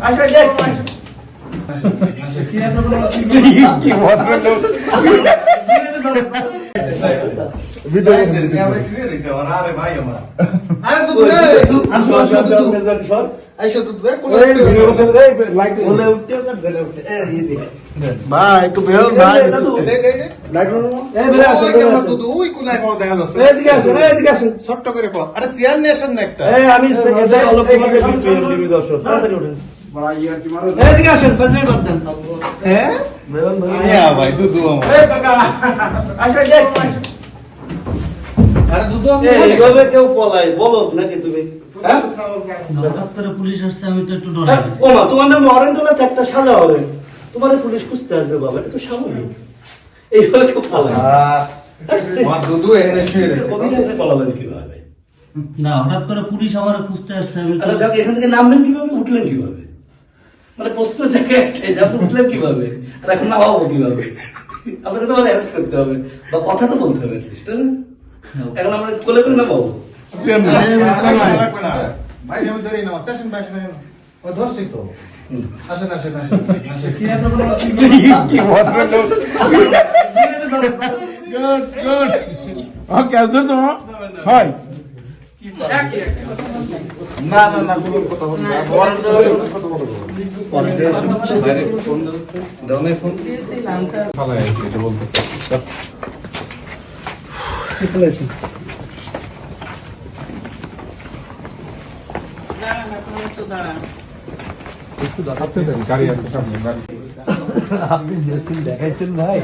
আসো দেখ কি ভদ্র লোক ভিডিও আমি ফিরে রইছে আরে ভাই আমার আরে তুই আসো আসো তুই আইসো তুই কোন ভিডিও করতে দে লাইট বলে উঠতে গেলে উঠতে এই দেখ ভাই একটু বেরো ভাই লাইট এই বেরে আসো তুই ওই কোনায় পাও দেখা যাচ্ছে এদিকে আসো ছোট্ট করে পাও আরে সিয়ার নেশন না একটা এই আমি এসে অল্প তোমাকে দিবি দর্শক তাড়াতাড়ি উঠেন বড় ইয়ার কি মারো এদিকে আসেন ফাজলে বাদ দেন হ্যাঁ ইয়া ভাই দুদু আমার এই কাকা আসো দেখ আরে দুদু এইভাবে কেউ পলায় বলো নাকি তুমি হ্যাঁ হঠাৎ করে পুলিশ আসছে, আমি তো একটু ডরে গেছি। ও মা তোমার নাম অরেঞ্জ হলে চারটা সাদা অরেঞ্জ তোমার পুলিশ খুঁজতে আসবে বাবা এটা তো স্বাভাবিক এইভাবে কেউ পলায় মা দুদু এখানে শুয়ে রয়েছে অভিযানে পলাবেন কিভাবে না, হঠাৎ করে পুলিশ আমার খুঁজতে আসছে, আমি তো আচ্ছা যাক এখান থেকে নামবেন কিভাবে উঠলেন কিভাবে মানে প্রশ্ন জায়গায় একটাই যে আপনি উঠলেন কিভাবে আর এখন নামাবো কিভাবে আপনাকে তো অ্যারেস্ট করতে হবে বা কথা তো বলতে হবে অ্যাটলিস্ট এখন আমরা কোলে করে নামাবো লাগবে না ভাই আমি ধরে নাও স্টেশন বাই স্টেশন ও ধরছি তো আসেন আসেন আসেন আসেন কি ভদ্র লোক Good, good. Okay, আছে তো ছয় না না না কোনো কথা বলবো না বাইরে ফোন দাও না ফোন ফালাই আছে এটা বলতেছে গাড়ি আছে সামনে গাড়ি আপনি যে সিন দেখাইছেন ভাই